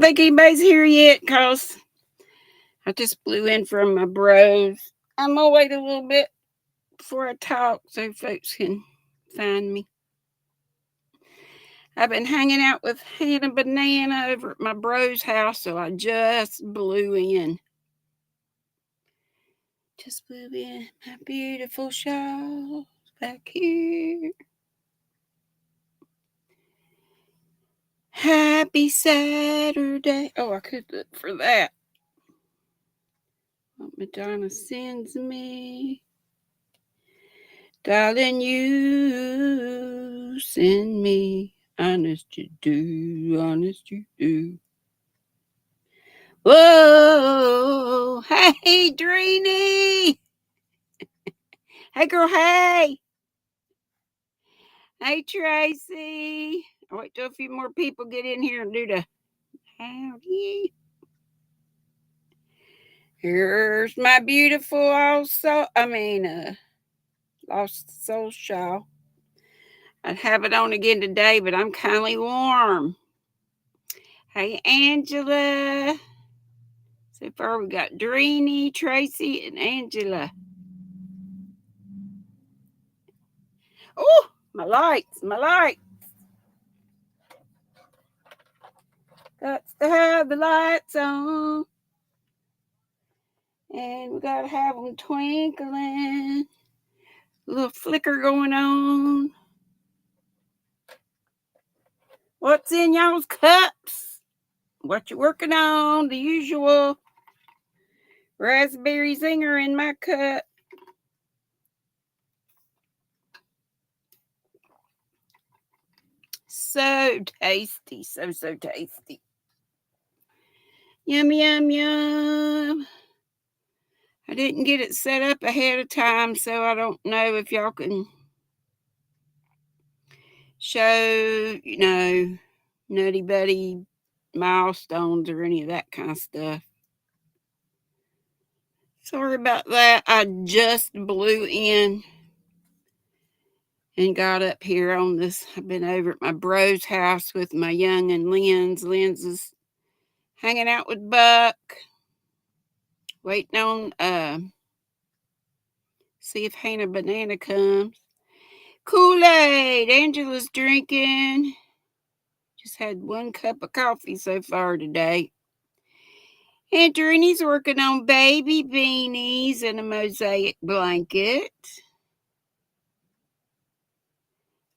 think anybody's here yet because I just blew in from my bros. I'm going to wait a little bit before I talk so folks can find me. I've been hanging out with Hannah Banana over at my bro's house, so I just blew in. Just blew in my beautiful shawl back here. Happy Saturday. Oh, I could look for that. What Madonna sends me. Darling, you send me. Honest you do, honest you do. Whoa, hey, Dreeny. Hey, girl, hey. Hey, Tracy. I'll wait till a few more people get in here and do the howdy. Here's my beautiful lost soul shawl. I'd have it on again today, but I'm kindly warm. Hey, Angela. So far, we got Dreeny, Tracy, and Angela. Oh, my lights. Got to have the lights on. And we got to have them twinkling. A little flicker going on. What's in y'all's cups? What you working on? The usual raspberry zinger in my cup. So tasty. So tasty. Yum, yum, yum. I didn't get it set up ahead of time, so I don't know if y'all can show, nutty buddy milestones or any of that kind of stuff. Sorry about that. I just blew in and got up here on this. I've been over at my bro's house with my young and Lynn's. Lynn's is hanging out with Buck, waiting on see if Hannah Banana comes. Kool-Aid. Angela's drinking. Just had 1 cup of coffee so far today. And Dreeny's working on baby beanies and a mosaic blanket.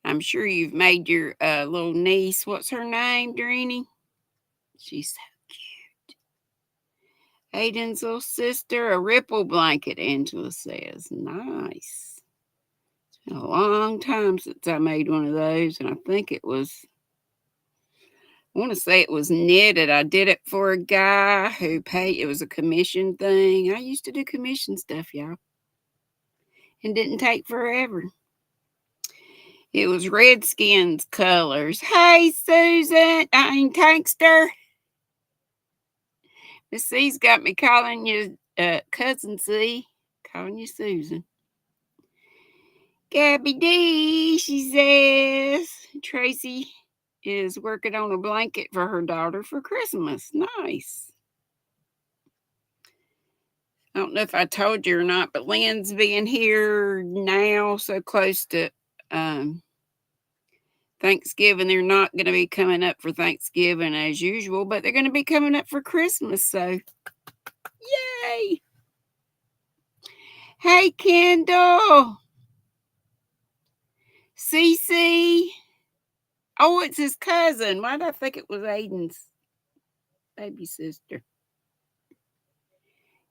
I'm sure you've made your little niece, what's her name, Dreeny? She's so cute. Aiden's little sister, a ripple blanket, Angela says. Nice. It's been a long time since I made one of those, and I think I want to say it was knitted. I did it for a guy who paid, it was a commission thing. I used to do commission stuff, y'all. And didn't take forever. It was Redskins colors. Hey, Susan. Tankster. Miss C's got me calling you cousin C. Calling you Susan. GrannyDee, she says. Tracy is working on a blanket for her daughter for Christmas. Nice. I don't know if I told you or not, but Lynn's being here now, so close to Thanksgiving. They're not going to be coming up for Thanksgiving as usual, but they're going to be coming up for Christmas, so yay! Hey, Kendall! Cece! Oh, it's his cousin. Why did I think it was Aiden's baby sister?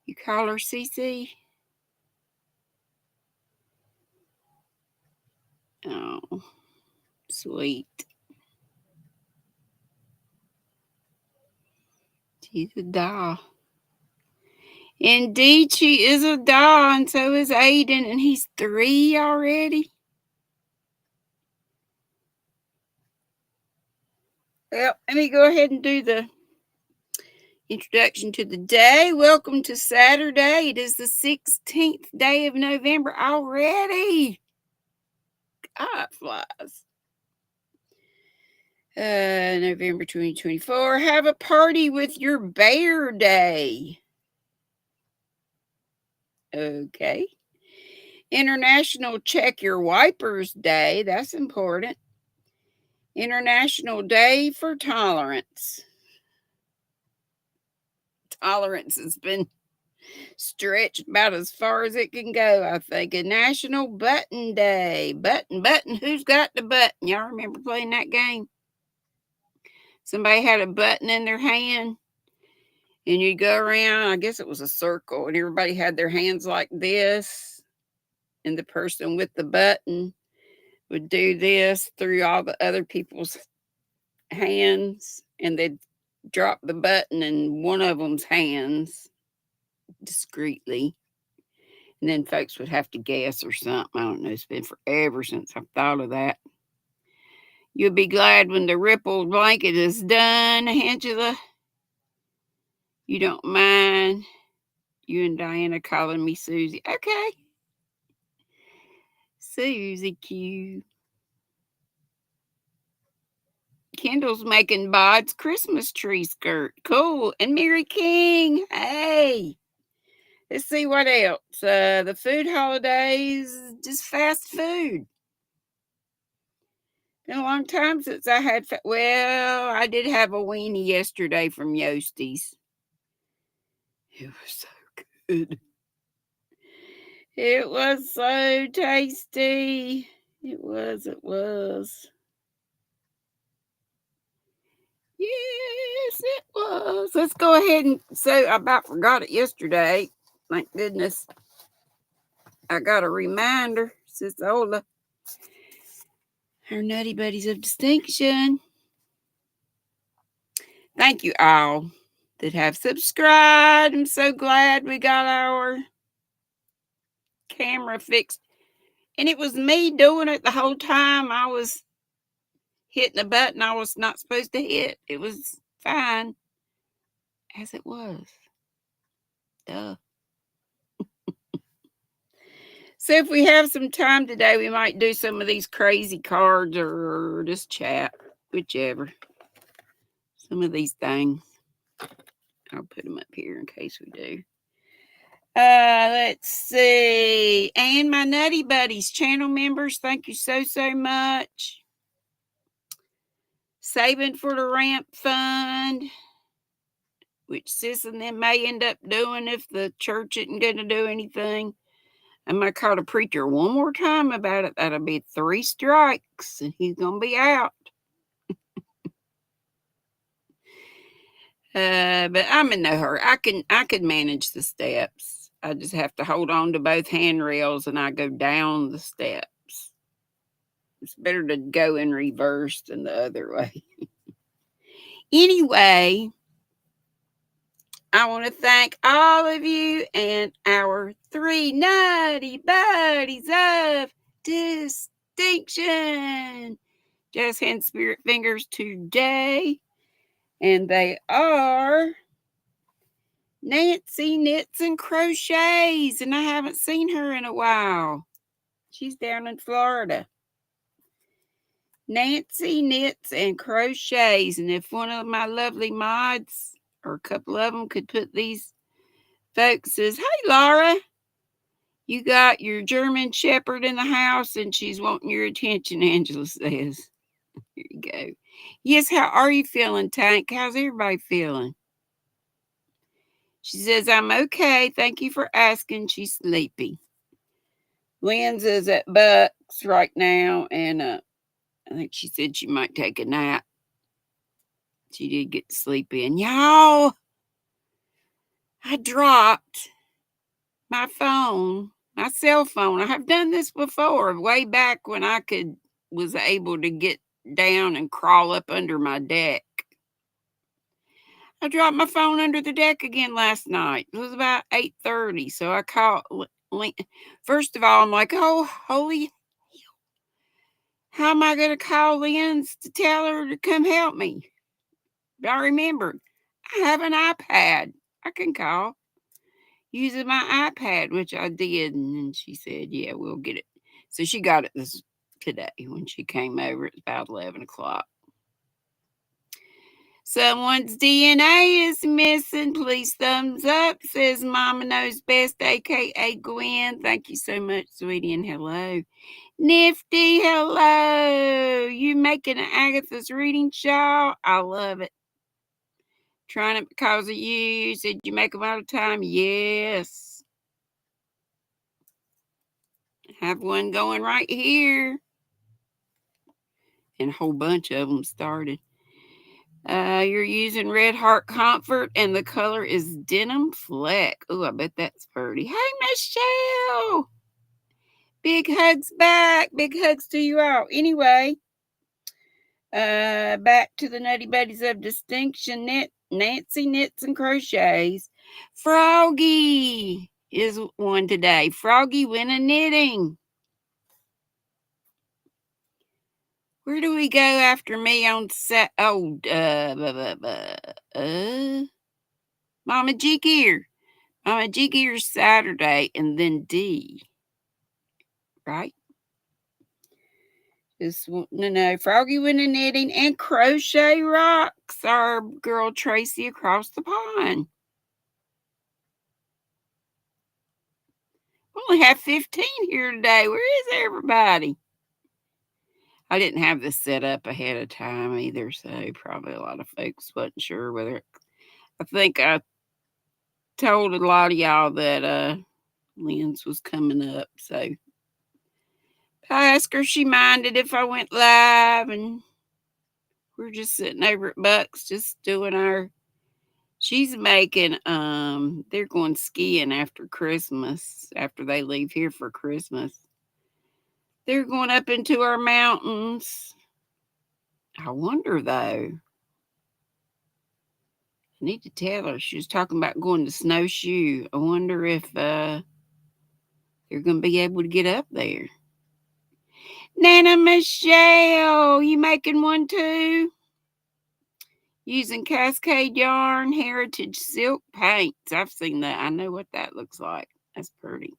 You call her Cece? Oh, sweet. She's a doll. Indeed, she is a doll, and so is Aiden, and he's 3 already. Well, let me go ahead and do the introduction to the day. Welcome to Saturday. It is the 16th day of November already. God flies. November 2024. Have a party with your bear day. Okay. International Check Your Wipers Day. That's important. International Day for Tolerance. Tolerance has been stretched about as far as it can go, I think. A National Button Day. Button. Who's got the button? Y'all remember playing that game? Somebody had a button in their hand, and you'd go around. I guess it was a circle, and everybody had their hands like this, and the person with the button would do this through all the other people's hands, and they'd drop the button in one of them's hands discreetly. And then folks would have to guess or something. I don't know. It's been forever since I've thought of that. You'll be glad when the rippled blanket is done, Angela. You don't mind you and Diana calling me Susie. Okay. Susie Q. Kendall's making Bod's Christmas tree skirt. Cool. And Mary King. Hey. Let's see what else. The food holidays, just fast food. Been a long time since I had. Well, I did have a weenie yesterday from Yosti's. It was so good. It was so tasty. It was. Yes, it was. Let's go ahead and say I about forgot it yesterday. Thank goodness. I got a reminder, Sis Ola. Our Nutty Buddies of Distinction. Thank you all that have subscribed. I'm so glad we got our camera fixed. And it was me doing it the whole time. I was hitting a button I was not supposed to hit. It was fine as it was. Duh. So if we have some time today, we might do some of these crazy cards or just chat, whichever. Some of these things. I'll put them up here in case we do. Let's see. And my Nutty Buddies channel members, thank you so much. Saving for the ramp fund, which Sis and them may end up doing if the church isn't going to do anything. I might call the preacher one more time about it. That'll be 3 strikes, and he's going to be out. But I'm in no hurry. I can manage the steps. I just have to hold on to both handrails, and I go down the steps. It's better to go in reverse than the other way. Anyway, I want to thank all of you and our 3 Nutty Buddies of Distinction. Just hand spirit fingers today. And they are Nancy Knits and Crochets. And I haven't seen her in a while. She's down in Florida. Nancy Knits and Crochets. And if one of my lovely mods or a couple of them could put these folks says, hey, Laura, you got your German Shepherd in the house and she's wanting your attention, Angela says. Here you go. Yes, how are you feeling, Tank? How's everybody feeling? She says, I'm okay. Thank you for asking. She's sleepy. Lynn's is at Buck's right now, and I think she said she might take a nap. She did get sleepy. And y'all, I dropped my phone, my cell phone. I have done this before, way back when I was able to get down and crawl up under my deck. I dropped my phone under the deck again last night. It was about 8:30, so I called. First of all, I'm like, oh, holy, how am I going to call Lynn's to tell her to come help me? But I remembered, I have an iPad. I can call using my iPad, which I did. And she said, yeah, we'll get it. So she got it today when she came over. It's about 11 o'clock. Someone's DNA is missing. Please thumbs up, says Mama Knows Best, a.k.a. Gwen. Thank you so much, sweetie, and hello. Nifty, hello. You making an Agatha's reading shawl? I love it. Trying it because of you. Said you make them all the time. Yes. Have one going right here. And a whole bunch of them started. You're using Red Heart Comfort, and the color is Denim Fleck. Oh, I bet that's pretty. Hey, Michelle. Big hugs back. Big hugs to you all. Anyway, back to the Nutty Buddies of Distinction. Nancy Knits and Crochets. Froggy is one today. Froggy went a knitting. Where do we go after me on set? Oh, Mama G Gear. Mama G Gear's Saturday, and then D. Right? No. Froggy went a knitting, and Crochet Rocks. Our girl Tracy across the pond. We only have 15 here today. Where is everybody? I didn't have this set up ahead of time either, so probably a lot of folks wasn't sure whether. I think I told a lot of y'all that Lynn's was coming up, so I asked her if she minded if I went live, and we're just sitting over at Buck's, just doing our. She's making. They're going skiing after Christmas. After they leave here for Christmas, they're going up into our mountains. I wonder though. I need to tell her. She was talking about going to snowshoe. I wonder if they're going to be able to get up there. Nana Michelle, you making one too? Using Cascade Yarn Heritage Silk Paints. I've seen that. I know what that looks like. That's pretty.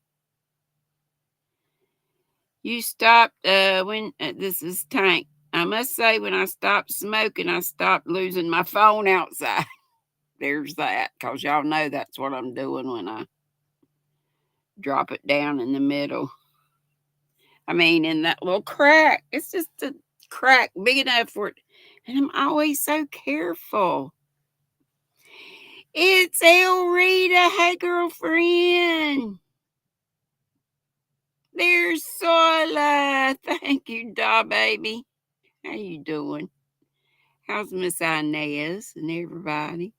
You stopped when this is Tank. I must say, when I stopped smoking, I stopped losing my phone outside. There's that, because y'all know that's what I'm doing when I drop it down in the middle. I mean, in that little crack. It's just a crack big enough for it. And I'm always so careful. It's El Rita. Hey, girlfriend. There's Sola. Thank you, Da baby. How you doing? How's Miss Inez and everybody?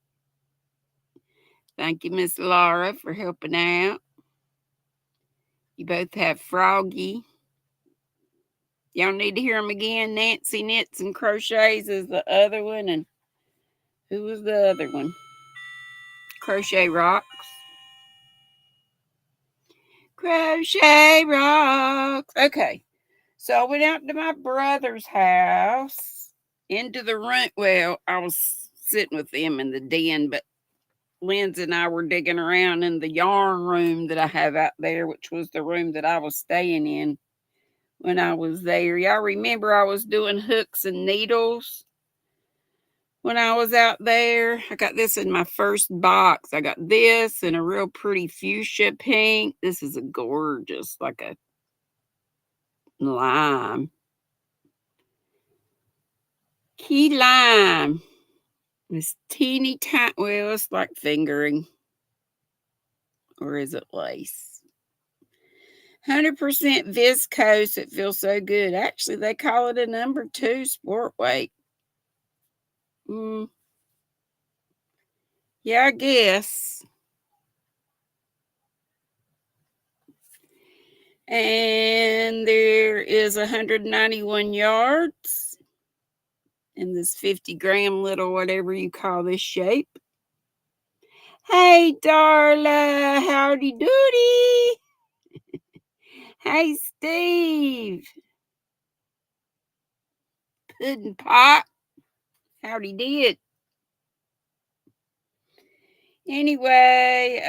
Thank you, Miss Laura, for helping out. You both have Froggy. Y'all need to hear them again. Nancy Knits and Crochets is the other one. And who was the other one? Crochet Rocks. Crochet Rocks. Okay. So I went out to my brother's house, into the room. Well, I was sitting with them in the den, but Lindsay and I were digging around in the yarn room that I have out there, which was the room that I was staying in when I was there. Y'all remember I was doing hooks and needles when I was out there? I got this in my first box. I got this in a real pretty fuchsia pink. This is a gorgeous, like a lime. Key lime. This teeny tiny, well, it's like fingering. Or is it lace? 100% viscose. It feels so good. Actually, they call it a number 2 sport weight. Yeah, I guess. And there is 191 yards in this 50-gram little whatever you call this shape. Hey, Darla. Howdy doody. Hey, Steve. Puddin' Pot. Howdy did. Anyway,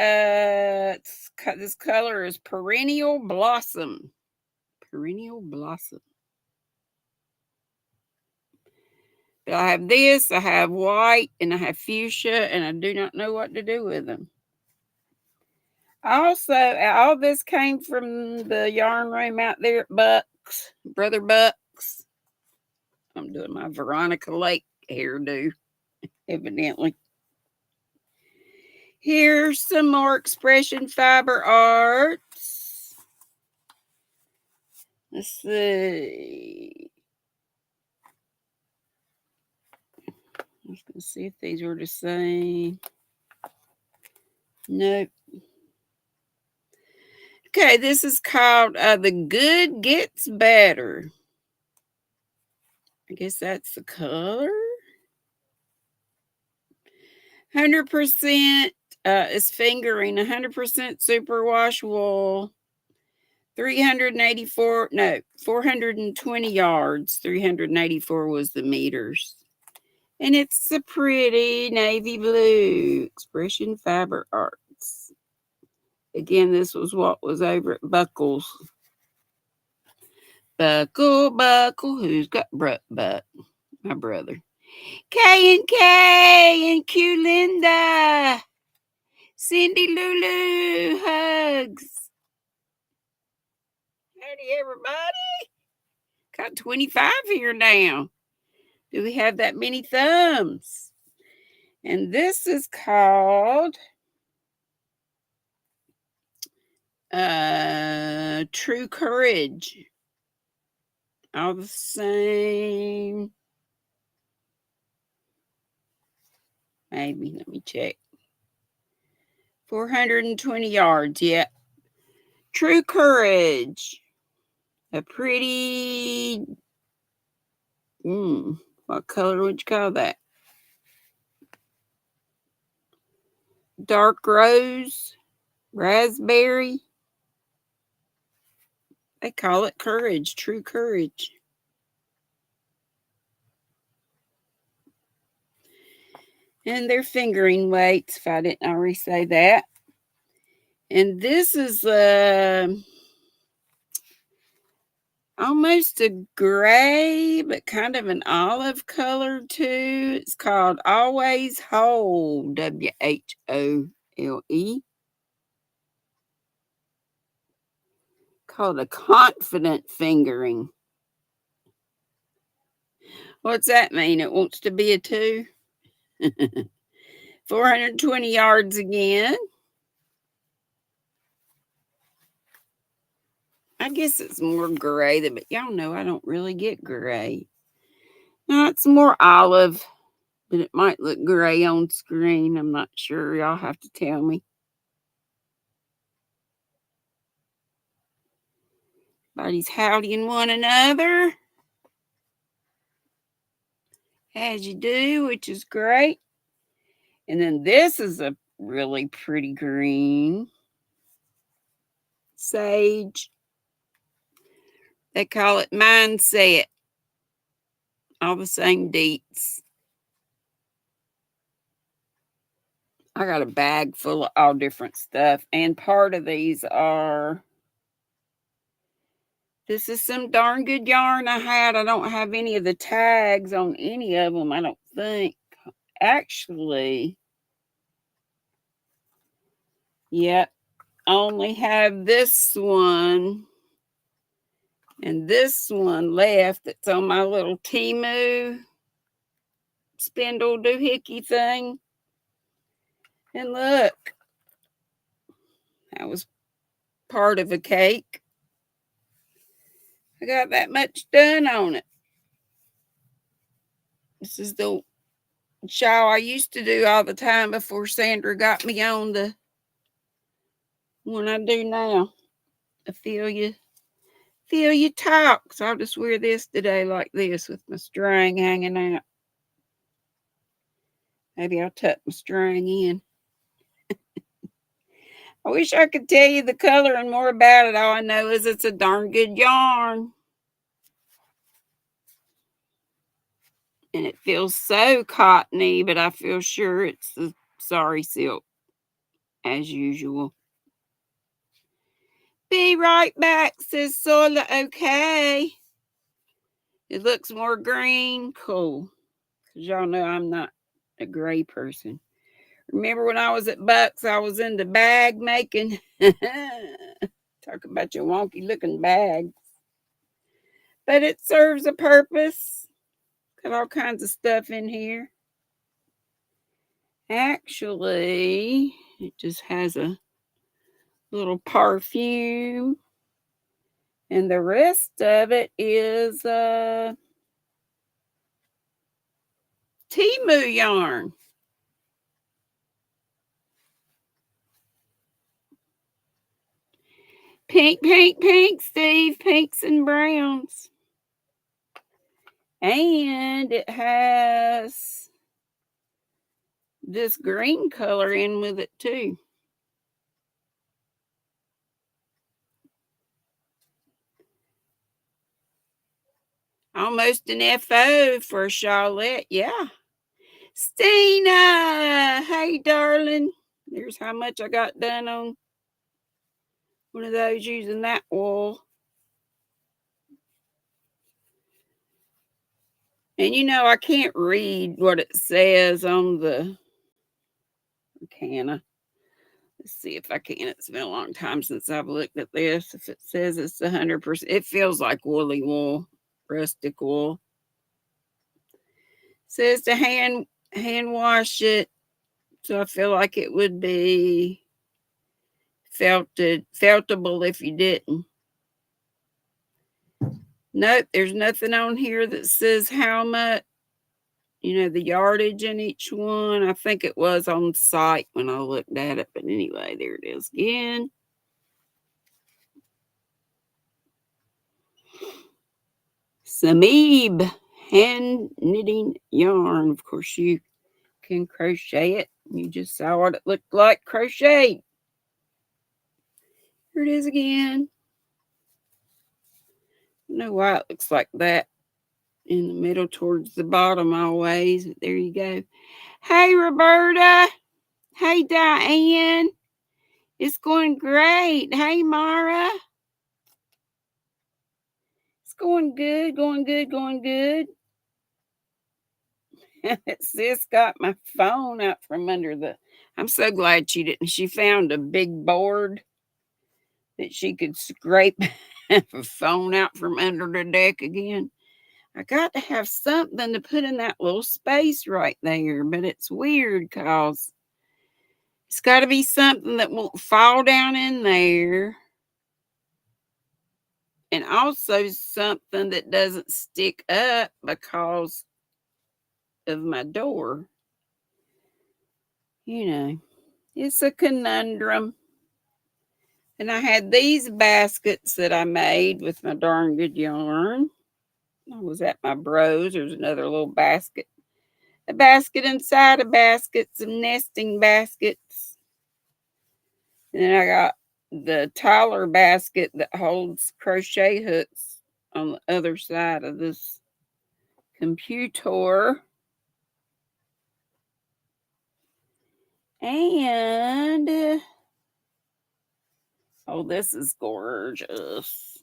this color is Perennial Blossom. Perennial Blossom. But I have this, I have white, and I have fuchsia, and I do not know what to do with them. Also, all this came from the yarn room out there at Bucks, Brother Bucks. I'm doing my Veronica Lake hairdo, evidently. Here's some more expression fiber arts. Let's see. Let's see if these are the same. Nope. Okay, this is called The Good Gets Better. I guess that's the color. 100% is fingering, 100% superwash wool. 420 yards. 384 was the meters. And it's a pretty navy blue expression fiber arts. Again, this was what was over at Buckles. Buckle, buckle, who's got butt? My brother. K and Q Linda. Cindy Lulu, hugs. Howdy, everybody. Got 25 here now. Do we have that many thumbs? And this is called True Courage. All the same. Maybe, let me check. 420 yards, yeah. True Courage. A pretty, what color would you call that? Dark rose, raspberry. They call it courage, true courage. And they're fingering weights, if I didn't already say that. And this is almost a gray, but kind of an olive color too. It's called Always Whole, WHOLE. Called a confident fingering. What's that mean? It wants to be a 2? 420 yards again. I guess it's more gray, but y'all know I don't really get gray. No, it's more olive, but it might look gray on screen. I'm not sure. Y'all have to tell me. Everybody's howdying one another, as you do, which is great. And then this is a really pretty green. Sage. They call it Mindset. All the same deets. I got a bag full of all different stuff. And part of these are, this is some darn good yarn I had. I don't have any of the tags on any of them, I don't think. Actually, yep, I only have this one and this one left that's on my little Temu spindle doohickey thing. And look, that was part of a cake. I got that much done on it. This is the shawl I used to do all the time before Sandra got me on the one I do now. I feel you talk. So I'll just wear this today like this with my string hanging out. Maybe I'll tuck my string in. I wish I could tell you the color and more about it. All I know is it's a darn good yarn. And it feels so cottony, but I feel sure it's the sari silk, as usual. Be right back, says Sola. Okay. It looks more green. Cool. because y'all know I'm not a gray person. Remember when I was at Bucks, I was into bag making. Talk about your wonky looking bags. But it serves a purpose. Got all kinds of stuff in here. Actually, it just has a little perfume. And the rest of it is Timu yarn. Pink, pink, pink, Steve. Pinks and browns. And it has this green color in with it too. Almost an FO for Charlotte. Yeah. Stina. Hey, darling. There's how much I got done on one of those using that wool. And you know, I can't read what it says on the canna. Let's see if I can. It's been a long time since I've looked at this. If it says it's 100%, it feels like woolly wool, rustic wool. It says to hand wash it, so I feel like it would be feltable if you didn't. Nope, there's nothing on here that says how much, the yardage in each one. I think it was on site when I looked at it, but anyway, there it is again. Samib hand knitting yarn. Of course, you can crochet it. You just saw what it looked like crocheted. Here it is again. I don't know why it looks like that in the middle towards the bottom always. But there you go. Hey, Roberta. Hey, Diane. It's going great. Hey, Mara. It's going good, going good, going good. Sis got my phone out from under the... I'm so glad she didn't. She found a big board that she could scrape a phone out from under the deck again. I got to have something to put in that little space right there, but it's weird because it's got to be something that won't fall down in there, and also something that doesn't stick up because of my door. It's a conundrum. And I had these baskets that I made with my darn good yarn. I was at my bros. There's another little basket. A basket inside a basket, some nesting baskets. And then I got the Tyler basket that holds crochet hooks on the other side of this computer. And, oh, this is gorgeous.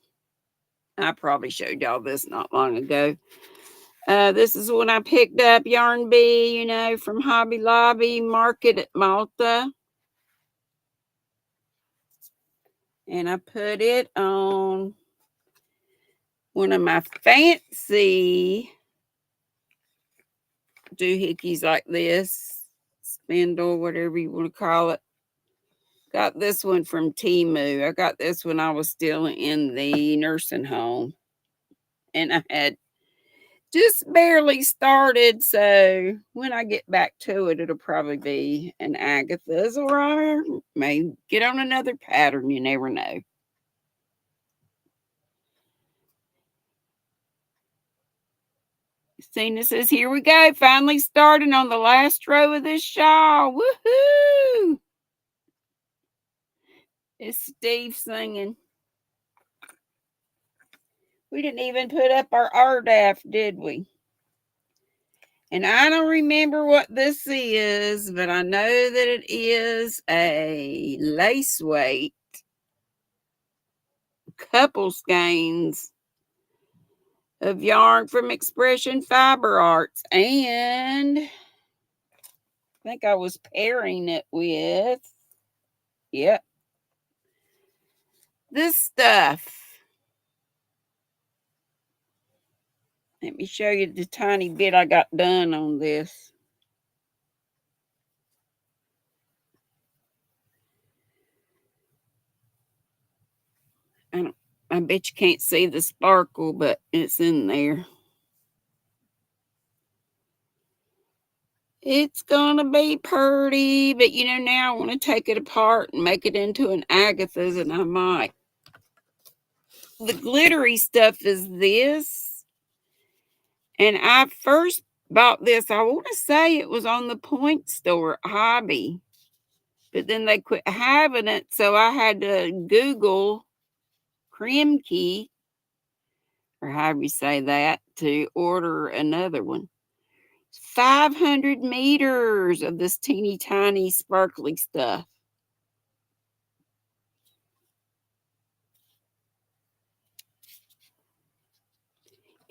I probably showed y'all this not long ago. This is when I picked up Yarn Bee, from Hobby Lobby Market at Malta. And I put it on one of my fancy doohickeys like this. Spindle, whatever you want to call it. Got this one from Timu. I got this when I was still in the nursing home. And I had just barely started, so when I get back to it, it'll probably be an Agatha's, or I may get on another pattern. You never know. Christina says, here we go, finally starting on the last row of this shawl. Woohoo! It's Steve singing. We didn't even put up our RDAF, did we? And I don't remember what this is, but I know that it is a lace weight couple skeins of yarn from Expression Fiber Arts. And I think I was pairing it with, yep, this stuff. Let me show you the tiny bit I got done on this. I bet you can't see the sparkle, but it's in there. It's gonna be pretty, but now I want to take it apart and make it into an Agatha's, and I might. The glittery stuff is this, and I first bought this. I want to say it was on the Point Store Hobby, but then they quit having it, so I had to Google Key, or however you say that, to order another one. 500 meters of this teeny tiny sparkly stuff.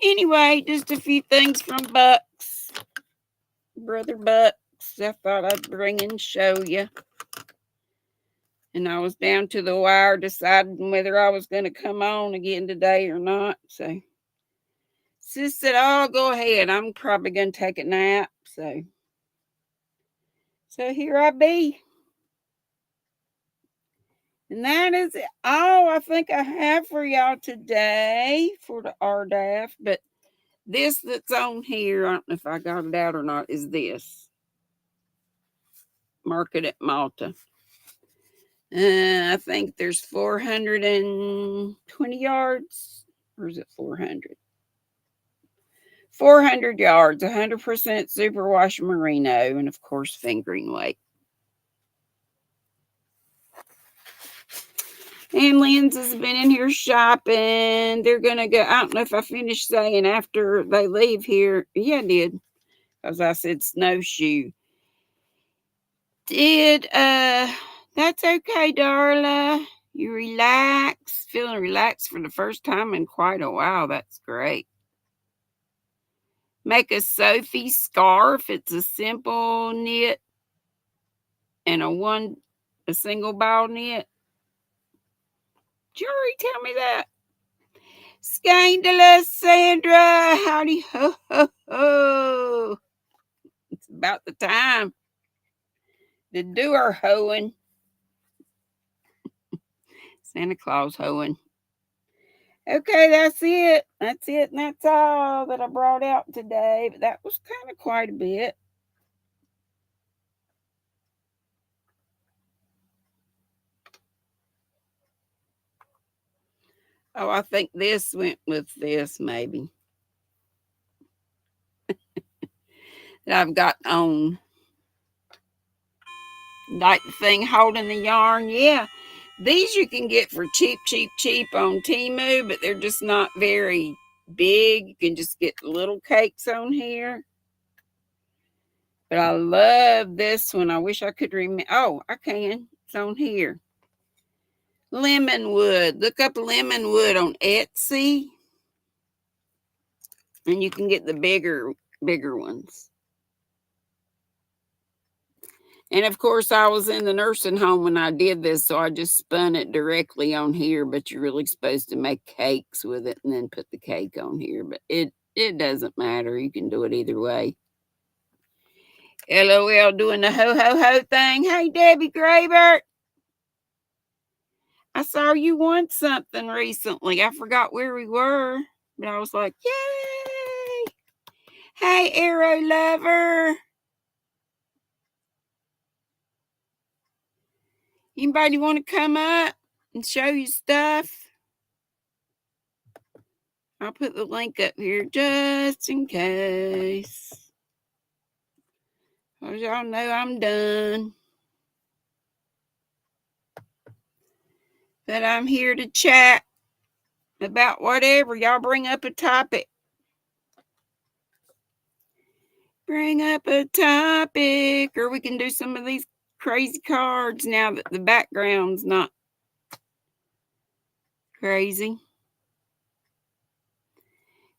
Anyway, just a few things from Bucks, Brother Bucks. I thought I'd bring and show you. And I was down to the wire deciding whether I was going to come on again today or not. So Sis said, "Oh, go ahead. I'm probably going to take a nap." So here I be. And that is all I think I have for y'all today for the RDAF. But this that's on here, I don't know if I got it out or not, is this. Market at Malta. I think there's 420 yards. Or is it 400? 400 yards, 100% superwash merino, and of course, fingering weight. And Lynn's has been in here shopping. They're going to go. I don't know if I finished saying after they leave here. Yeah, I did. Because I said snowshoe. That's okay, Darla. You relax. Feeling relaxed for the first time in quite a while. That's great. Make a Sophie scarf. It's a simple knit and a single ball knit. Jury, tell me that. Scandalous Sandra, howdy ho ho ho. It's about the time to do our hoeing. Santa Claus hoeing. Okay, that's it. That's it, and that's all that I brought out today. But that was kind of quite a bit. Oh, I think this went with this, maybe. That I've got on. Like the thing holding the yarn. Yeah. These you can get for cheap, cheap, cheap on Temu, but they're just not very big. You can just get little cakes on here. But I love this one. I wish I could remember. Oh, I can. It's on here. Lemon wood. Look up lemon wood on Etsy. And you can get the bigger ones. And of course, I was in the nursing home when I did this, so I just spun it directly on here. But you're really supposed to make cakes with it and then put the cake on here. But it doesn't matter. You can do it either way. LOL doing the ho ho ho thing. Hey, Debbie Graybert. I saw you won something recently. I forgot where we were, but I was like, yay! Hey, Arrow Lover. Anybody want to come up and show you stuff? I'll put the link up here just in case. As y'all know, I'm done. But I'm here to chat about whatever. Y'all bring up a topic. Bring up a topic, or we can do some of these crazy cards now that the background's not crazy.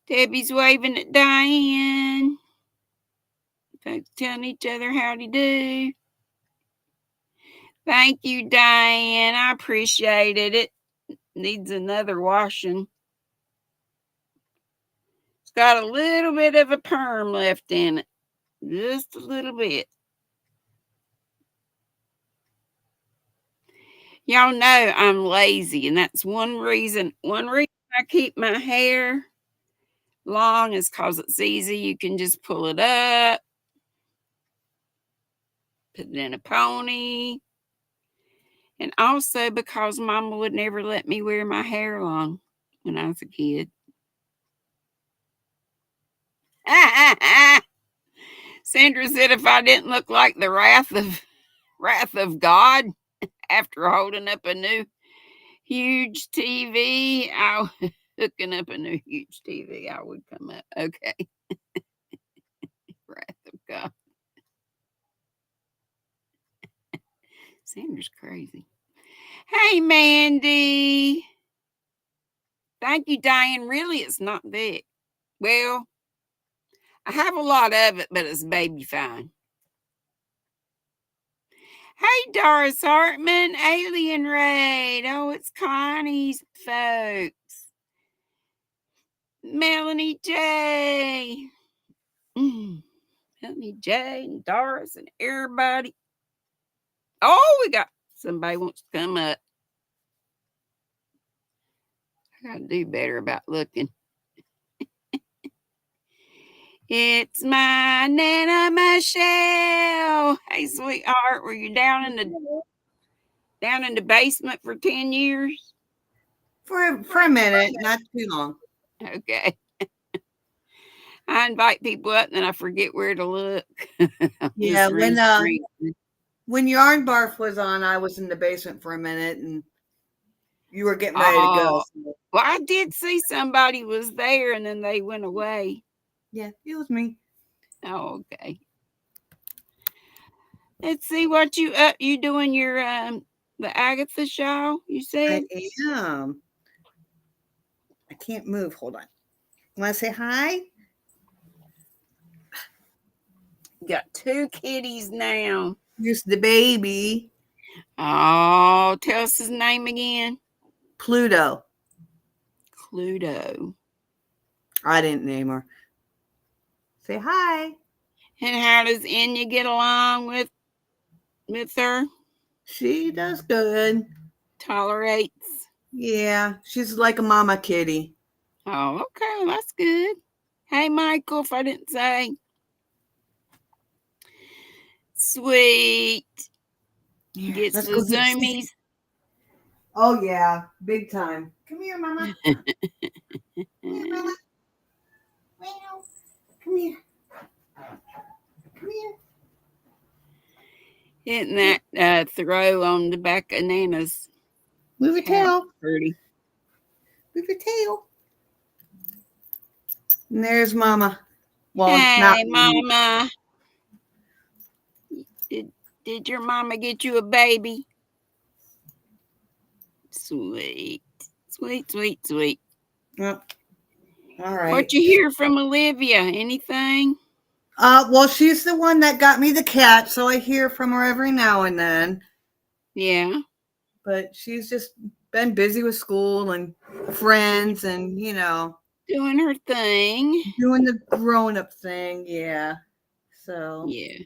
Debbie's waving at Diane. Folks telling each other howdy do. Thank you, Diane. I appreciate it. It needs another washing. It's got a little bit of a perm left in it. Just a little bit. Y'all know I'm lazy, and that's one reason. One reason I keep my hair long is because it's easy. You can just pull it up, put it in a pony, and also because Mama would never let me wear my hair long when I was a kid. Sandra said if I didn't look like the wrath of God after holding up a new huge TV, hooking up a new huge TV, I would come up. Okay. Wrath of God. Sandra's crazy. Hey, Mandy. Thank you, Diane. Really, it's not thick. Well, I have a lot of it, but it's baby fine. Hey, Doris Hartman, Alien Raid. Oh, it's Connie's folks. Melanie J. Melanie J and Doris and everybody. Oh, we got somebody wants to come up. I gotta do better about looking. It's my Nana Michelle. Hey, sweetheart, were you down in the basement for 10 years? For a minute, not too long. Okay. I invite people up and then I forget where to look. Yeah, when Yarn Barf was on, I was in the basement for a minute and you were getting ready to go. Oh, well, I did see somebody was there and then they went away. Yeah, it was me. Oh, okay. Let's see what you doing your the Agatha show, you said? I am. I can't move. Hold on. Want to say hi? Got 2 kitties now. Here's the baby. Oh, tell us his name again. Pluto. Cluedo. I didn't name her. Say hi. And how does Enya get along with her? She does good. Tolerates. Yeah, she's like a mama kitty. Oh, okay, well, that's good. Hey, Michael, if I didn't say. Sweet. Here, Gets let's the go get zoomies. Oh yeah, big time. Come here, mama. Come here, mama. Come here. Come here. Hitting that throw on the back of Nana's Move your tail. Pretty. Move your tail. And there's mama. Well, Hey, not mama. Did your mama get you a baby? Sweet. Sweet, sweet, sweet. Oh, all right. What you hear from Olivia? Anything? Well, she's the one that got me the cat, so I hear from her every now and then. Yeah. But she's just been busy with school and friends and, Doing her thing. doing the grown-up thing, yeah. So. Yeah.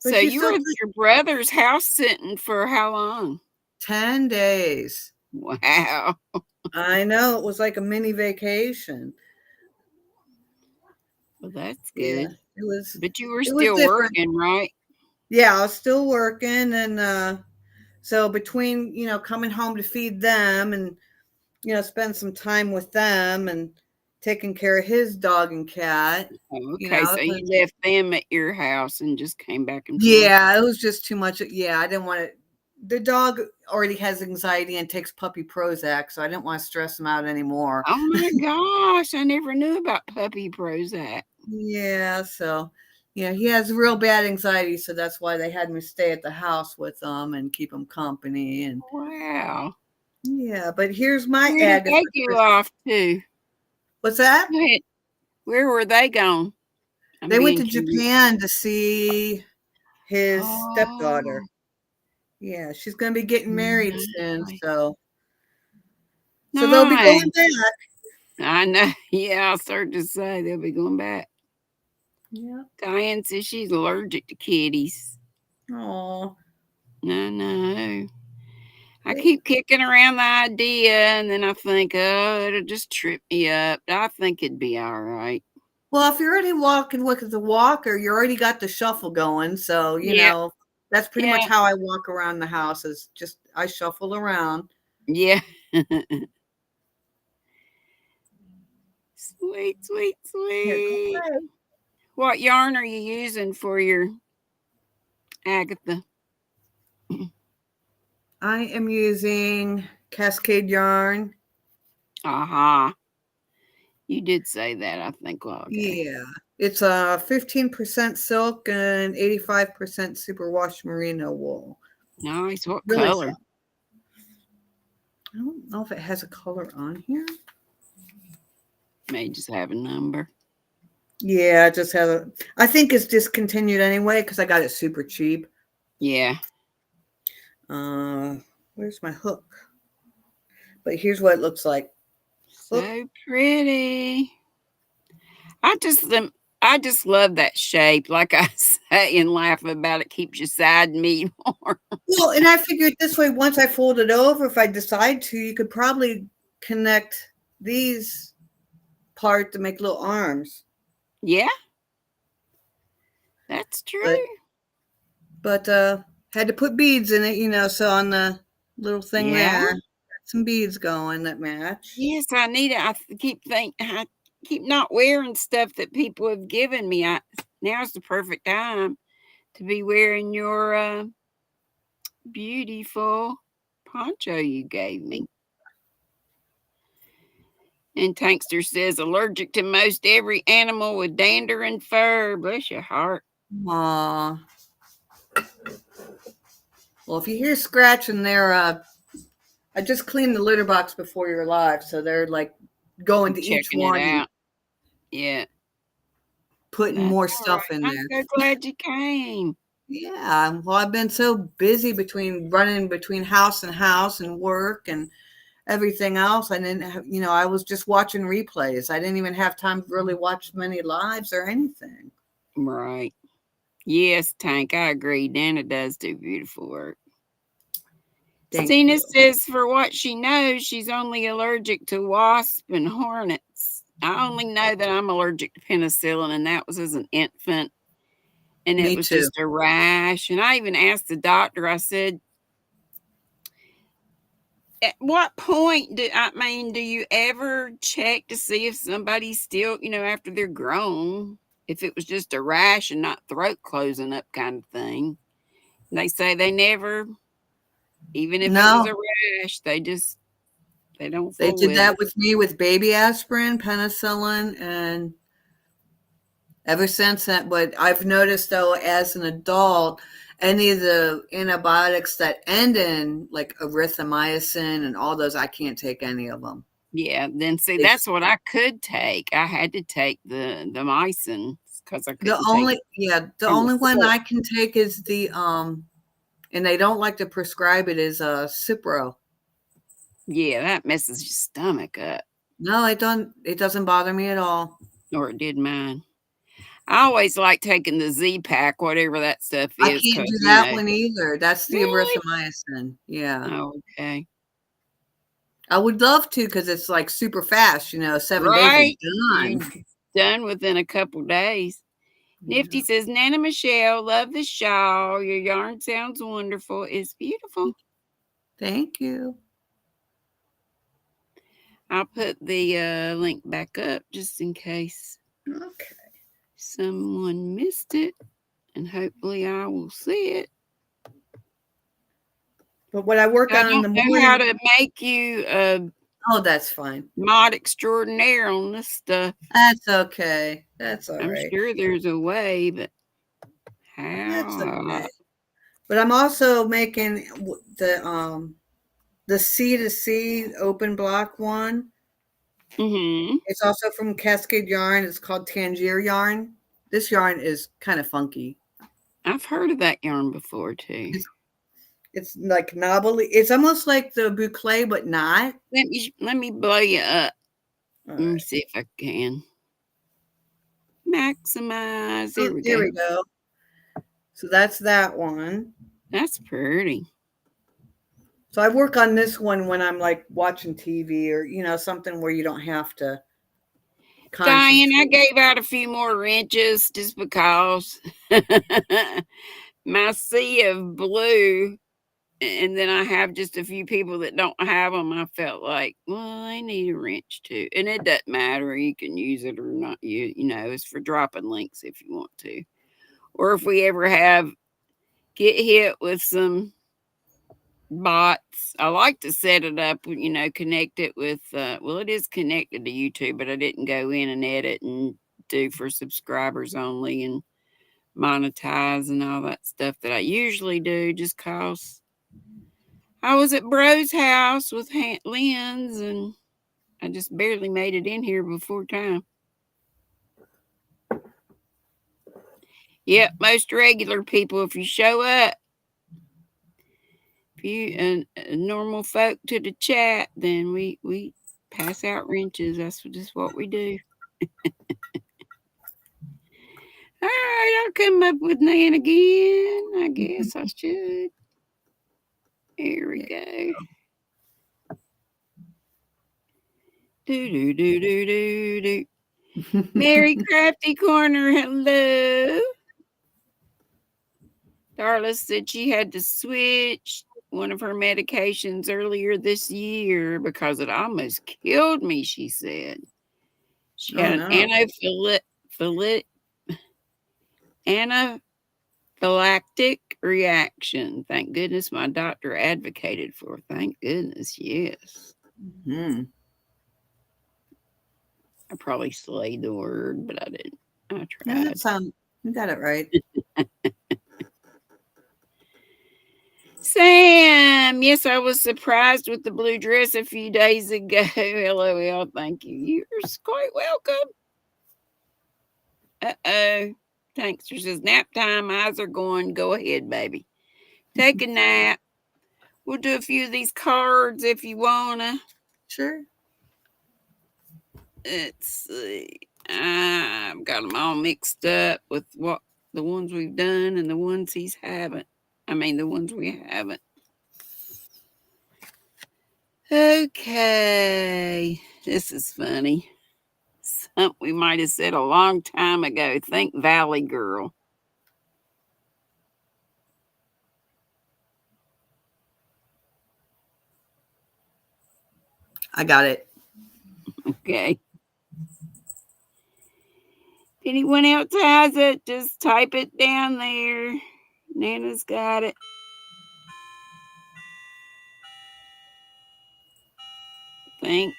But So you were at your brother's house sitting for how long? 10 days. Wow. I know. It was like a mini vacation. Well, that's good. Yeah, it was. But you were still working, right? Yeah, I was still working. And so between, coming home to feed them and, spend some time with them and taking care of his dog and cat. Okay, so you left them at your house and just came back and forth. Yeah, it was just too much. Yeah, I didn't want to. The dog already has anxiety and takes puppy Prozac, so I didn't want to stress him out anymore. Oh my gosh, I never knew about puppy Prozac. Yeah, so he has real bad anxiety, so that's why they had me stay at the house with them and keep him company. And wow. Yeah, but here's my Where did they go off to? What's that? Wait, where were they gone? I'm They went being to curious. Japan to see his Oh, stepdaughter. Yeah, she's going to be getting married soon, nice. so they'll be going Nice. back. I know. Yeah, I'll start to say they'll be going back. Yeah. Diane says she's allergic to kitties. Oh, I know. I they, keep kicking around the idea, and then I think, oh, it'll just trip me up. I think it'd be all right. well, if you're already walking with the walker, you already got the shuffle going. So, Yeah, that's pretty much yeah, how I walk around the house is just I shuffle around. yeah. Sweet, sweet, Here, go sweet. play. What yarn are you using for your Agatha? I am using Cascade yarn. Aha. You did say that, I think, a while ago. Yeah. It's 15% silk and 85% superwash merino wool. Nice. What Really color? soft. I don't know if it has a color on here. May just have a number. Yeah, it just has a. I think it's discontinued anyway because I got it super cheap. Yeah. Uh, where's my hook? But here's what it looks like. Hook. So pretty. I just them I just love that shape. Like I say and laugh about it, keeps you side me more. Well, and I figured this way, once I fold it over, if I decide to, you could probably connect these part to make little arms. Yeah, that's But true. had to put beads in it, so on the little thing Yeah. there, got some beads going that match. Yes, I need it. I keep not wearing stuff that people have given me. Now's the perfect time to be wearing your beautiful poncho you gave me. And Tankster says allergic to most every animal with dander and fur. Bless your heart. Aw. Well, if you hear scratching there, I just cleaned the litter box before you're live, so they're like going to each Checking it one and out. Yeah, putting that's more all stuff right. in I'm there. so glad you came. Yeah, well, I've been so busy between running between house and work and everything else. I didn't have, I was just watching replays. I didn't even have time to really watch many lives or anything. Right. Yes, Tank, I agree. Dana does do beautiful work. Thank Stina you. says for what she knows, she's only allergic to wasp and hornets. I only know that I'm allergic to penicillin, and that was as an infant, and it Me was too. just a rash. And I even asked the doctor, I said, at what point do you ever check to see if somebody's still, after they're grown, if it was just a rash and not throat closing up kind of thing? And they say they never, even if it was No, a rash, they don't they fool did with it. that with me with baby aspirin, penicillin, and ever since that. But I've noticed though, as an adult, any of the antibiotics that end in like erythromycin and all those, I can't take any of them. Yeah, then see, They that's what I could take. I had to take the mycin because I The couldn't take only yeah, the from the only one fork. I can take is the and they don't like to prescribe it is Cipro. Yeah, that messes your stomach up, No, it doesn't bother me at all. or it did mine. I always like taking the Z Pack, whatever that stuff I is, can't do because that one either. That's the really? erythromycin. Yeah. Oh, okay. I would love to because it's like super fast, 7 days Right? you're You're done. done within a couple days. Nifty Yeah. says, Nana Michelle, love the shawl. Your yarn sounds wonderful. It's beautiful. Thank you. I'll put the link back up just in case Okay. someone missed it, and hopefully I will see it. But what I work I on in don't the know how morning, to make you a oh, that's fine. mod extraordinaire on this stuff. That's okay. That's all I'm right. sure there's a way, but That's how? okay. But I'm also making the C to C open block one. Mhm. It's also from Cascade Yarn. It's called Tangier yarn. This yarn is kind of funky. I've heard of that yarn before too. It's it's like knobbly. It's almost like the boucle, but not. Let me blow you up. All Let me right. see if I can maximize. Oh, There we there go. we go. So that's that one. That's pretty. So I work on this one when I'm like watching TV or something where you don't have to Diane, I concentrate. gave out a few more wrenches just because my sea of blue, and then I have just a few people that don't have them. I felt like, well, I need a wrench too, and it doesn't matter. You can use it or not. It's for dropping links if you want to, or if we ever get hit with some bots. I like to set it up, connect it with, well, it is connected to YouTube, but I didn't go in and edit and do for subscribers only and monetize and all that stuff that I usually do just cause I was at Bro's house with Lynn's and I just barely made it in here before time. Yep, most regular people, if you show up, if you normal folk to the chat, then we pass out wrenches. That's just what we do. All right, I'll come up with Nan again. I guess I should. Here we go. Do do do do do do. Mary Crafty Corner, hello. Darla said she had to switch one of her medications earlier this year because it almost killed me, she said. She Oh had no. an anaphylactic reaction. Thank goodness my doctor advocated for. Thank goodness, yes. Hmm. I probably slayed the word, but I didn't. I No, that tried. sound you got it right. Sam, yes, I was surprised with the blue dress a few days ago. LOL, thank you. You're quite welcome. Uh-oh. Tankster says, nap time, eyes are going. Go ahead, baby. Take a nap. We'll do a few of these cards if you wanna. Sure. Let's see. I've got them all mixed up with what the ones we've done and the ones he's haven't. I mean, the ones we haven't. Okay. This is funny. Something we might have said a long time ago. Think Valley Girl. I got it. Okay. If anyone else has it, just type it down there. Nana's got it. Think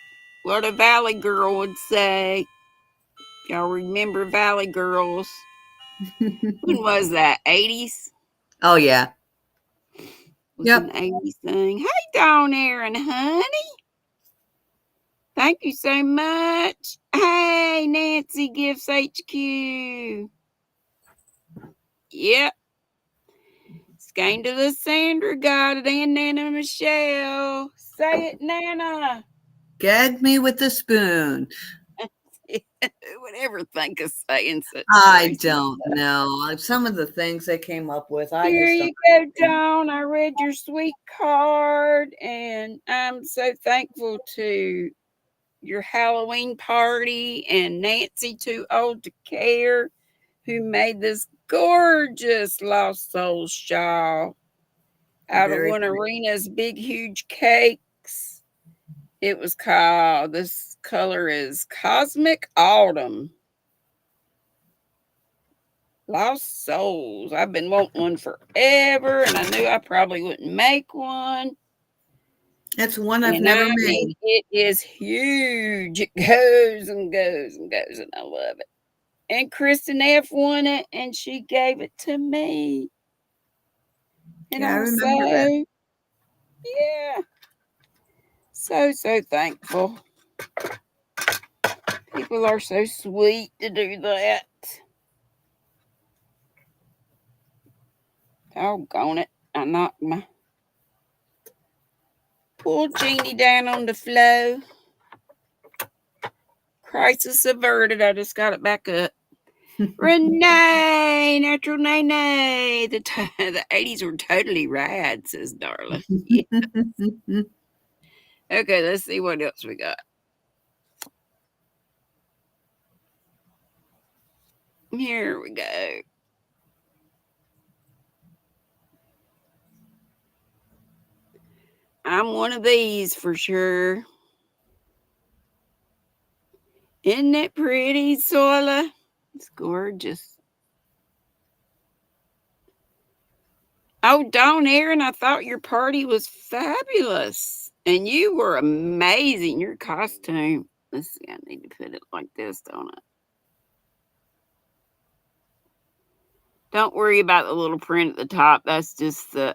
what a Valley Girl would say. Y'all remember Valley Girls? When was that? 80s? Oh yeah. Was Yep. an 80s thing. Hey, Dawn Aaron, honey. Thank you so much. Hey, Nancy Gifts HQ. Yep. Scandalous Sandra got it, and Nana Michelle. Say it, Nana. Gag me with a spoon. Who would ever think of saying such I crazy don't stuff? know. Some of the things they came up with, I Here just you don't go, understand. Dawn. I read your sweet card, and I'm so thankful to your Halloween party and Nancy Too Old to Care, who made this gorgeous Lost Souls shawl out of Very one of Rena's big, huge cakes. It was called, this color is Cosmic Autumn. Lost Souls. I've been wanting one forever, and I knew I probably wouldn't make one. That's one I've And I never mean, made. it is huge. It goes and goes and goes, and I love it. And Kristen F won it, and she gave it to me. And Yeah, I I'm remember that. yeah, so thankful. People are so sweet to do that. Doggone it. I knocked my poor genie down on the floor. Crisis averted. I just got it back up. Renee, natural Nene. The 80s were totally rad, says Darla. Yeah. Okay, let's see what else we got. Here we go. I'm one of these for sure. Isn't it pretty, Soila? It's gorgeous. Oh, Dawn Aaron, I thought your party was fabulous. And you were amazing. Your costume. Let's see, I need to put it like this, don't I? Don't worry about the little print at the top. That's just the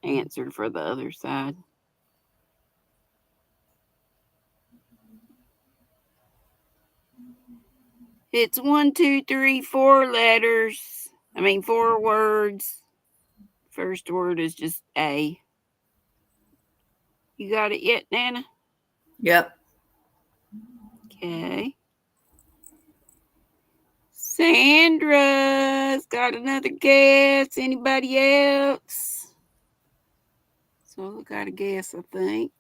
answer for the other side. It's 1, 2, 3, 4 letters. 4 words. First word is just A. You got it yet, Nana? Yep. Okay. Sandra's got another guess. Anybody else? So I got a guess, I think.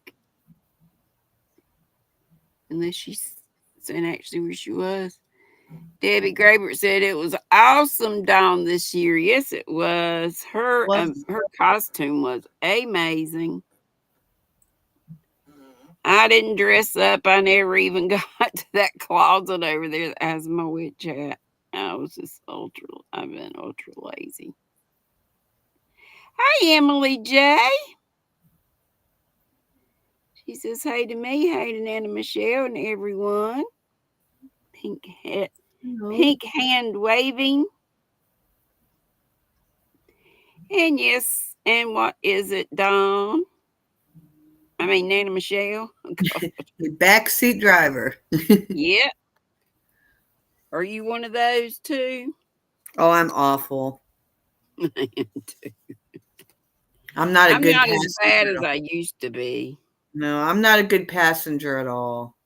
Unless she's saying actually where she was. Debbie Graber said it was awesome, Dawn, this year. Yes, it was. Her costume was amazing. I didn't dress up. I never even got to that closet over there that has my witch hat. I've been ultra lazy. Hi, Emily J. She says, hey to me, hey to Nana Michelle and everyone. Pink hand waving. And yes, and what is it, Dawn? Nana Michelle. The backseat driver. Yeah. Are you one of those too? Oh, I'm awful. I'm not a I'm good not passenger. as bad as I used to be. No, I'm not a good passenger at all.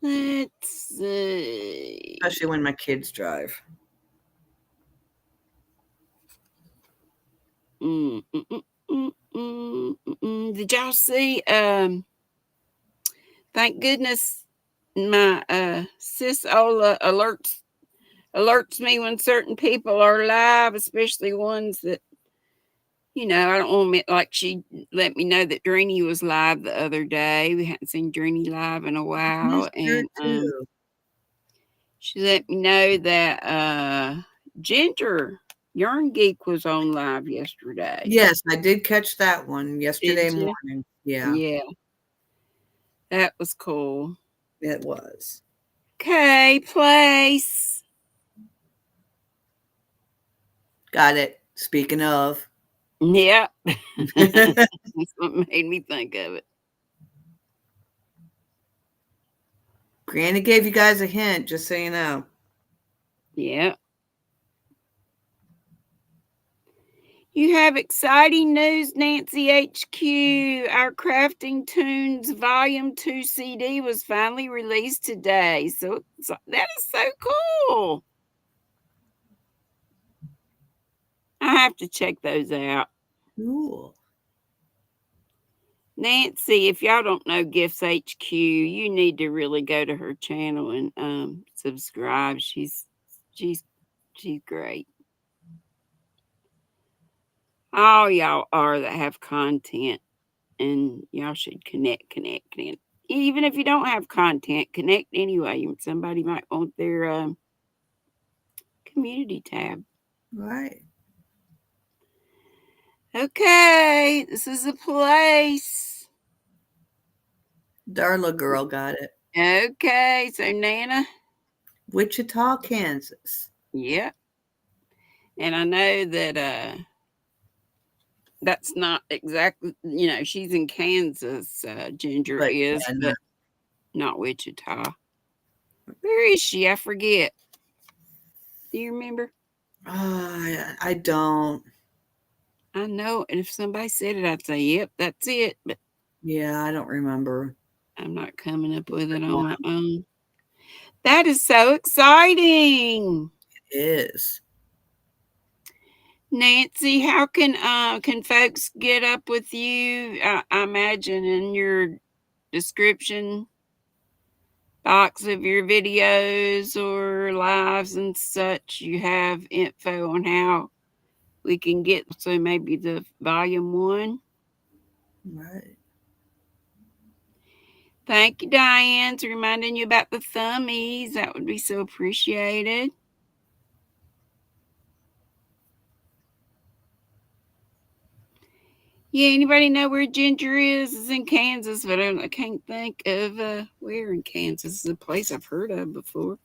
Let's see. Especially when my kids drive. Did y'all see? Thank goodness my sis Ola alerts me when certain people are live, especially ones that I don't want to, like she let me know that Dreeny was live the other day. We hadn't seen Dreeny live in a while, and Too. she let me know that Ginger Yarn Geek was on live yesterday. Yes, I did catch that one yesterday Did you? morning. Yeah. Yeah. That was cool. It was. Okay, place. Got it. Speaking of. Yeah. That's what made me think of it. Granny gave you guys a hint, just so you know. Yeah. You have exciting news, Nancy HQ. Our Crafting Tunes Volume 2 CD was finally released today. So that is so cool. I have to check those out. Cool. Nancy, if y'all don't know Gifts HQ, you need to really go to her channel and subscribe. She's great. All y'all are that have content, and y'all should connect. Even if you don't have content, connect anyway. Somebody might want their community tab. Right. Okay, this is a place. Darla girl got it. Okay, so Nana. Wichita, Kansas. Yep. And I know that That's not exactly, she's in Kansas, Ginger But is, yeah, no. but not Wichita. Where is she? I forget. Do you remember? I don't. I know, and if somebody said it, I'd say, "Yep, that's it." But Yeah, I don't remember. I'm not coming up with it on my own. That is so exciting, It is. Nancy. How can folks get up with you? I imagine in your description box of your videos or lives and such, you have info on how we can get. So maybe the volume one. Right. Thank you, Diane, for reminding you about the thummies. That would be so appreciated. Yeah, anybody know where Ginger is? It's in Kansas, but I can't think of where in Kansas. It's a place I've heard of before.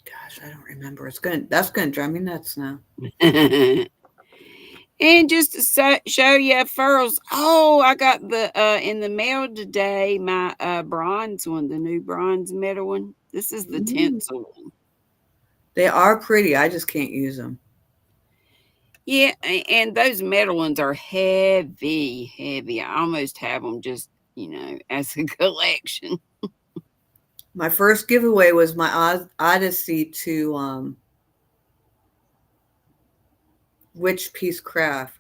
Gosh, I don't remember. That's gonna drive me nuts now. And just to show you furls. Oh, I got the in the mail today my bronze one, the new bronze metal one. This is the Mm. tinsel one. They are pretty. I just can't use them. Yeah, and those metal ones are heavy, heavy. I almost have them just, as a collection. My first giveaway was my odyssey to Witch Piece Craft.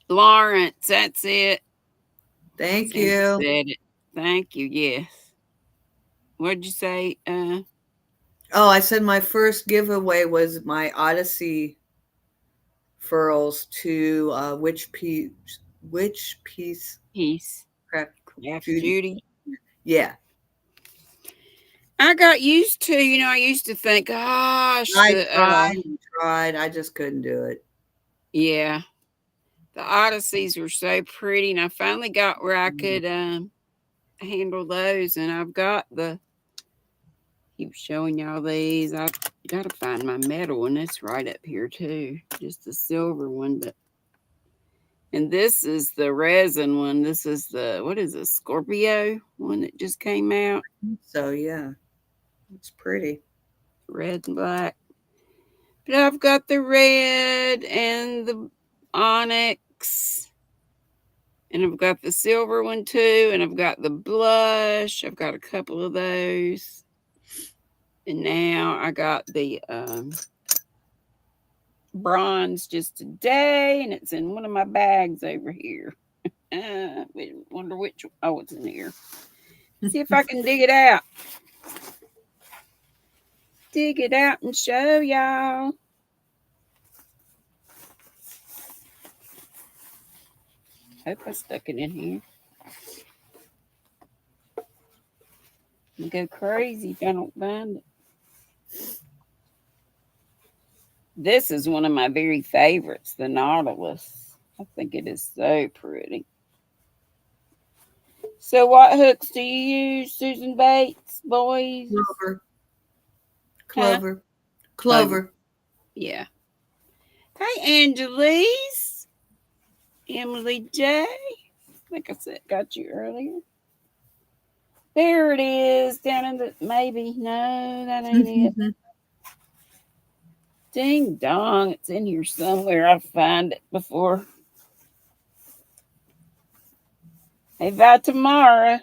Lawrence, that's it. Thank Sandy you. said it. Thank you. Yes. What'd you say? Oh, I said my first giveaway was my odyssey furls to Witch Piece Peace. Craft Craft Judy. Judy. Yeah. I got used to, I used to think, gosh, I tried and tried. I just couldn't do it. yeah, the Odysseys were so pretty, and I finally got where I Mm. could handle those, and I've got keep showing y'all these. I've got to find my metal one. It's right up here too, just the silver one, but. And this is the resin one. This is the, what is this, Scorpio one that just came out. So yeah, it's pretty. Red and black. But I've got the red and the onyx. And I've got the silver one too. And I've got the blush. I've got a couple of those. And now I got the bronze just today. And it's in one of my bags over here. Wonder which. Oh, it's in here. See if I can dig it out. Dig it out and show y'all. Hope I stuck it in here. I'll go crazy if I don't find it. This is one of my very favorites, the Nautilus. I think it is so pretty. So, what hooks do you use, Susan Bates, boys? Clover. Huh? Clover. Clover. Clover. Yeah. Hey, Angelise. Emily J. I think I said got you earlier. There it is, down in the maybe. No, that ain't it. Ding dong, it's in here somewhere. I'll find it before. Hey, by tomorrow.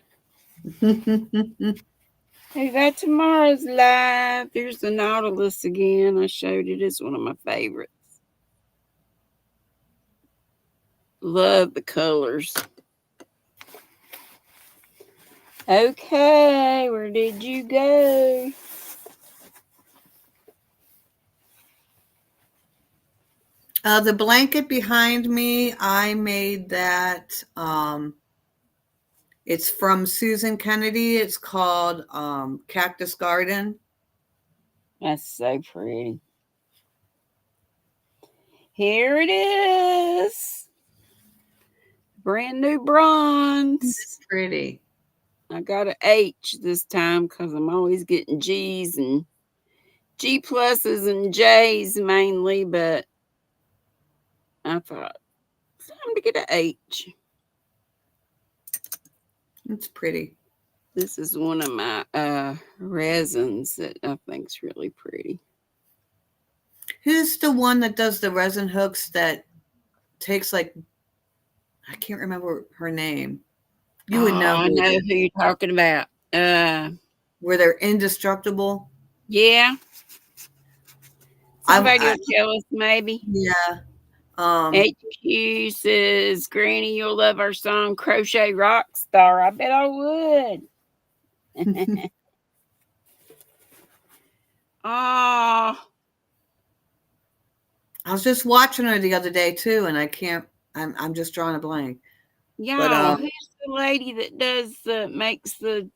Hey, that tomorrow's live. There's the Nautilus again. I showed it. It's one of my favorites. Love the colors. Okay, where did you go? The blanket behind me, I made that. It's from Susan Kennedy. It's called Cactus Garden. That's so pretty. Here it is. Brand new bronze. Pretty. I got an H this time because I'm always getting G's and G pluses and J's mainly, but I thought it's time to get an H. It's pretty. This is one of my resins that I think's really pretty. Who's the one that does the resin hooks that takes like I can't remember her name. You would Oh, know I who it know is. who you're talking about. Where they're indestructible. Yeah, somebody I will tell us maybe. yeah. Um HQ says, Granny, you'll love our song Crochet Rock Star. I bet I would. Oh, I was just watching her the other day too, and I can't. I'm just drawing a blank. But y'all, who's the lady that does makes the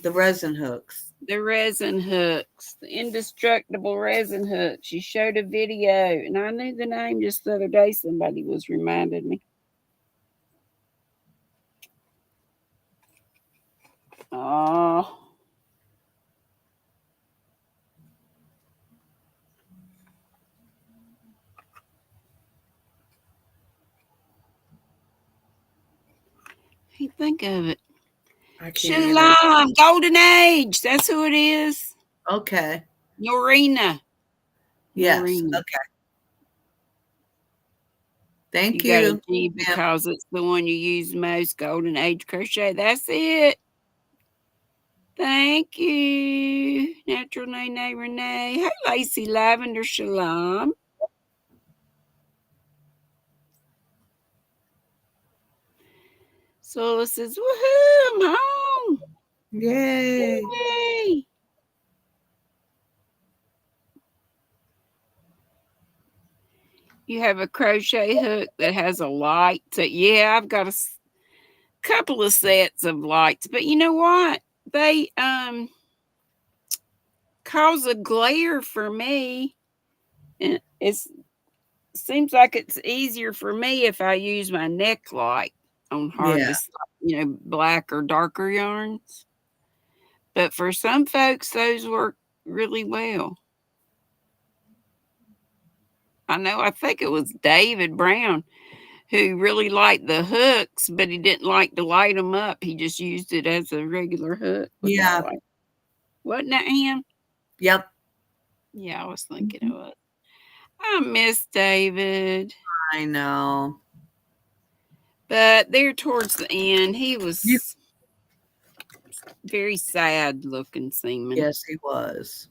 resin hooks. the resin hooks, the indestructible resin hooks? She showed a video, and I knew the name just the other day. Somebody was reminding me. Oh, can't think of it. I can't either. Shalom, Golden Age. That's who it is. Okay. Norina. Yes. Norina. Okay. Thank You got a you. G Yeah. because it's the one you use most. Golden Age Crochet. That's it. Thank you. Natural Nene Renee. Hey, Lacey Lavender Shalom. Sola says, woohoo, I'm home. Yay. Yay. You have a crochet hook that has a light. So, yeah, I've got a couple of sets of lights. But you know what? They cause a glare for me. And it seems like it's easier for me if I use my neck light on Yeah. hardest, black or darker yarns. But for some folks, those work really well. I know, I think it was David Brown who really liked the hooks, but he didn't like to light them up. He just used it as a regular hook without Yeah. light. Wasn't that him? Yep. Yeah, I was thinking it Mhm. was. I miss David. I know. But there towards the end, he You, was very sad looking seaman. yes, he was.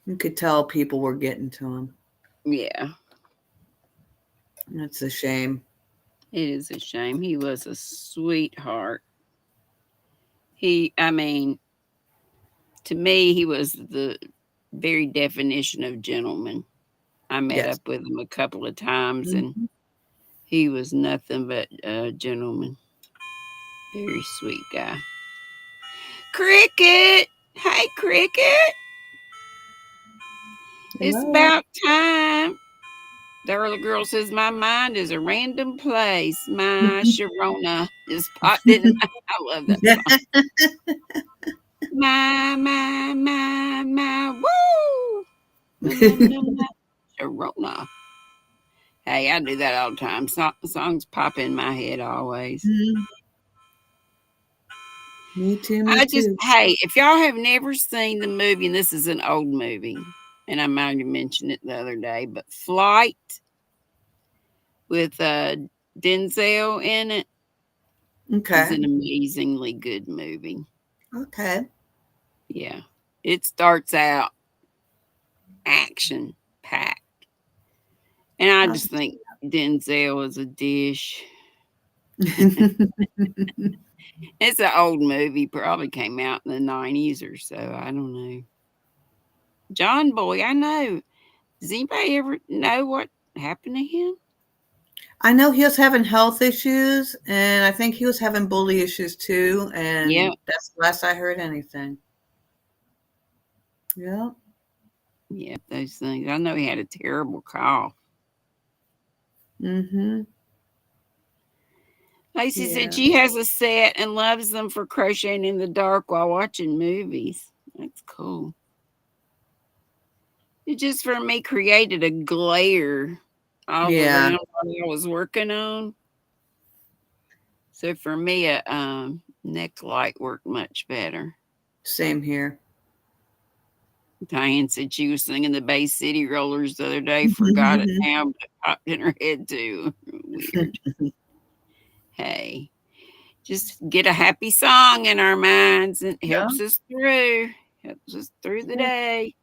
You could tell people were getting to him. Yeah, It's a shame. it is a shame. He was a sweetheart. I mean, to me, he was the very definition of gentleman. I met Yes. up with him a couple of times and Mhm. he was nothing but a gentleman. Very sweet guy. Cricket! Hey, Cricket! It's Hello. about time. The early girl says, my mind is a random place. My Sharona is popped in. I love that song. My, woo! My, Sharona. Hey, I do that all the time. Songs pop in my head always. Mhm. Me too. Me too. Hey, if y'all have never seen the movie, and this is an old movie, and I might have mentioned it the other day, but Flight with Denzel in it is Okay. an amazingly good movie. Okay. Yeah. It starts out action packed. And I I'll just think Denzel is a dish. It's an old movie, probably came out in the 90s or so. I don't know. John Boy, I know. Does anybody ever know what happened to him? I know he was having health issues, and I think he was having bully issues too. Yeah, And that's the last I heard anything. Yeah. yeah, those things. I know he had a terrible cough. Mhm. Lacey said Yeah. she has a set and loves them for crocheting in the dark while watching movies. That's cool. It just for me created a glare all Yeah, around what I was working on. So for me, a neck light worked much better. same here. Diane said she was singing the Bay City Rollers the other day. Forgot it now, but it popped in her head too. Weird. Hey, just get a happy song in our minds and it Yeah. helps us through. Helps us through the Yeah. day.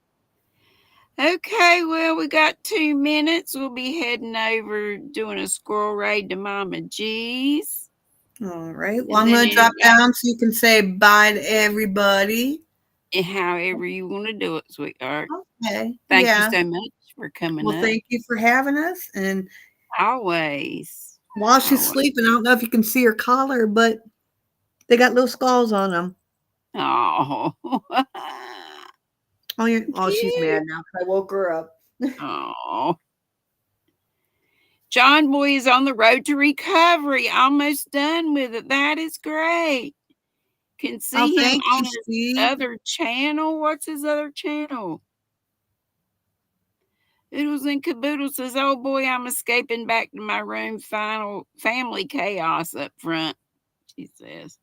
Okay, well, we got 2 minutes. We'll be heading over doing a squirrel raid to Mama G's. All right. Well, And I'm then going to drop anybody, down so you can say bye to everybody. however you want to do it, sweetheart. Okay. Thank you Yeah. so much for coming Well, up. thank you for having us. And Always. while she's Always. sleeping, I don't know if you can see her collar, but they got little skulls on them. Oh. Oh, she's Cute. mad now. I woke her up. Oh. John Boy is on the road to recovery. Almost done with it. That is great. Can Oh, see him thank on you, his Steve. other channel. What's his other channel? Oodles and Caboodle says, "Oh boy, I'm escaping back to my room. Final family chaos up front," she says.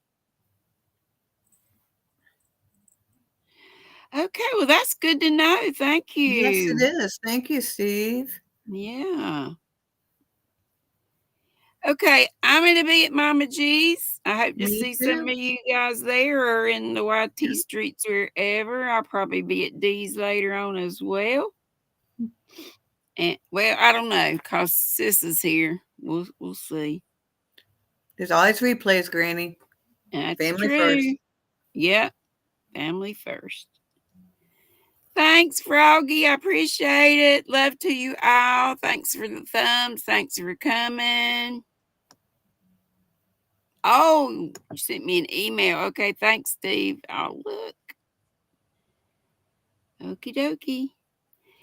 Okay, well, that's good to know. Thank Yes, it you. is. Thank you, Steve. Yeah. Okay, I'm going to be at Mama G's. I hope to Me see some too. of you guys there or in the Yeah. YT streets wherever. I'll probably be at D's later on as well. And well, I don't know, cause Sis is here. We'll see. There's always replays, Granny. That's Family first. true. Yep, family first. Thanks, Froggy. I appreciate it. Love to you all. Thanks for the thumbs. Thanks for coming. Oh, you sent me an email. Okay, thanks, Steve. I'll look. Okie dokie.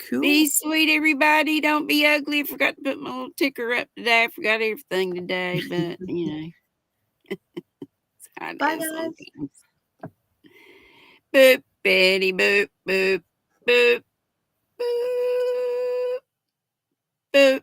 Cool. Be sweet, everybody. Don't be ugly. I forgot to put my little ticker up today. I forgot everything today, but it's how it Bye, is guys. sometimes. Boop, Betty, boop, boop, boop, boop, boop.